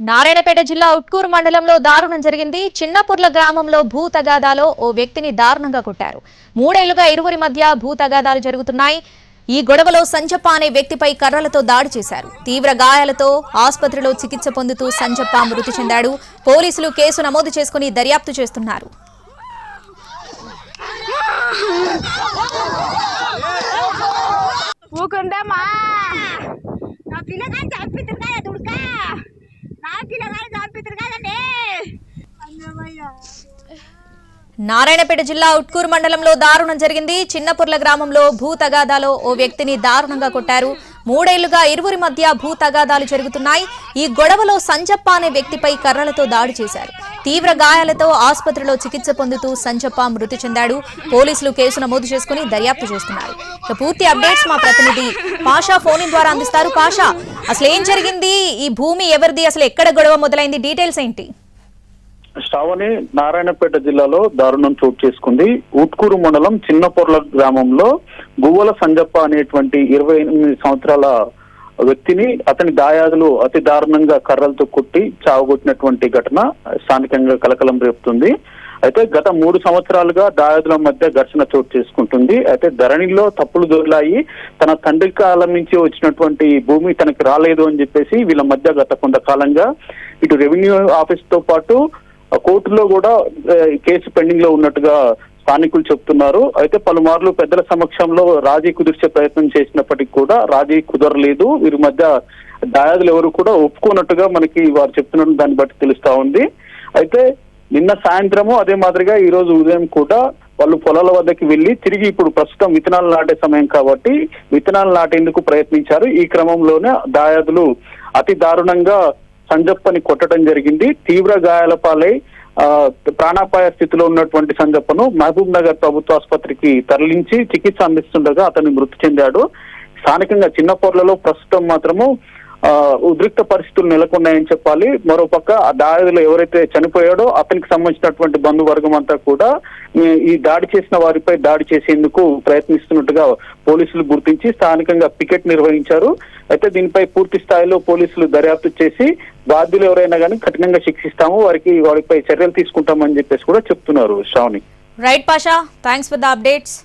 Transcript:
నారాయణపేట జిల్లా ఉట్కూరు మండలంలో దారుణం జరిగింది. చిన్నపుర్ల గ్రామంలో భూ తగాదాలో ఓ వ్యక్తిని దారుణంగా కొట్టారు. 3 ఏళ్లుగా ఇరువురి మధ్య భూ తగాదాలు జరుగుతున్నాయి. ఈ గొడవలో సంజప్ప అనే వ్యక్తిపై కర్రలతో దాడి చేశారు. తీవ్ర గాయాలతో ఆసుపత్రిలో చికిత్స పొందుతూ సంజప్ప మృతి చెందాడు. పోలీసులు కేసు నమోదు చేసుకుని దర్యాప్తు చేస్తున్నారు. నారాయణపేట జిల్లా ఉట్కూరు మండలంలో దారుణం జరిగింది. చిన్నపుర్ల గ్రామంలో భూ తగాదాలో ఓ వ్యక్తిని దారుణంగా కొట్టారు. 3 ఏళ్లుగా ఇరువురి మధ్య భూ తగాదాలు జరుగుతున్నాయి. ఈ గొడవలో సంజప్ప అనే వ్యక్తిపై కర్రలతో దాడి చేశారు. తీవ్ర గాయాలతో ఆసుపత్రిలో చికిత్స పొందుతూ సంజప్ప మృతి చెందాడు. పోలీసులు కేసు నమోదు చేసుకుని దర్యాప్తు చేస్తున్నారు. పూర్తి అప్డేట్స్ మా ప్రతినిధి పాషా ఫోన్ ద్వారా అందిస్తారు. పాషా, అసలు ఏం జరిగింది? ఈ భూమి ఎవరిది? అసలు ఎక్కడ గొడవ మొదలైంది? డీటెయిల్స్ ఏంటి? శ్రావణి, నారాయణపేట జిల్లాలో దారుణం చోటు చేసుకుంది. ఉట్కూరు మండలం చిన్నపొర్ల గ్రామంలో గువ్వల సంజప్ప అనేటువంటి 28 సంవత్సరాల వ్యక్తిని అతని దాయాదులు అతి దారుణంగా కర్రలతో కొట్టి చావగొట్టినటువంటి ఘటన స్థానికంగా కలకలం రేపుతుంది. అయితే గత 3 సంవత్సరాలుగా దాయాదుల మధ్య ఘర్షణ చోటు చేసుకుంటుంది. అయితే ధరణిలో తప్పులు దొరిలాయి, తన తండ్రి కాలం నుంచి వచ్చినటువంటి భూమి తనకి రాలేదు అని చెప్పేసి వీళ్ళ మధ్య గత కొంతకాలంగా ఇటు రెవెన్యూ ఆఫీస్ తో పాటు కోర్టులో కూడా కేసు పెండింగ్ లో ఉన్నట్టుగా స్థానికులు చెప్తున్నారు. అయితే పలుమార్లు పెద్దల సమక్షంలో రాజీ కుదిర్చే ప్రయత్నం చేసినప్పటికీ కూడా రాజీ కుదరలేదు. వీరి మధ్య దాయాదులు ఎవరు కూడా ఒప్పుకున్నట్టుగా మనకి వారు చెప్తున్న దాన్ని బట్టి తెలుస్తా ఉంది. అయితే నిన్న సాయంత్రము అదే మాదిరిగా ఈ రోజు ఉదయం కూడా వాళ్ళు పొలాల వద్దకి వెళ్లి తిరిగి ఇప్పుడు ప్రస్తుతం విత్తనాలు నాటే సమయం కాబట్టి విత్తనాలు నాటేందుకు ప్రయత్నించారు. ఈ క్రమంలోనే దాయాదులు అతి దారుణంగా సంజప్పని కొట్టడం జరిగింది. తీవ్ర గాయాల పాలై ప్రాణాపాయ స్థితిలో ఉన్నటువంటి సంజప్పను మహబూబ్ నగర్ ప్రభుత్వ ఆసుపత్రికి తరలించి చికిత్స అందిస్తుండగా అతను మృతి చెందాడు. స్థానికంగా చిన్నపొర్లలో ప్రస్తుతం మాత్రము ఉద్రిక్త పరిస్థితులు నెలకొన్నాయని చెప్పాలి. మరోపక్క ఆ దాడులు ఎవరైతే చనిపోయాడో అతనికి సంబంధించినటువంటి బంధువర్గం అంతా కూడా ఈ దాడి చేసిన వారిపై దాడి చేసేందుకు ప్రయత్నిస్తున్నట్టుగా పోలీసులు గుర్తించి స్థానికంగా పికెట్ నిర్వహించారు. అయితే దీనిపై పూర్తి స్థాయిలో పోలీసులు దర్యాప్తు చేసి బాధ్యులు ఎవరైనా కానీ కఠినంగా శిక్షిస్తాము, వారిపై చర్యలు తీసుకుంటామని చెప్పేసి కూడా చెప్తున్నారు. Shravani. Right Pasha, thanks for the updates.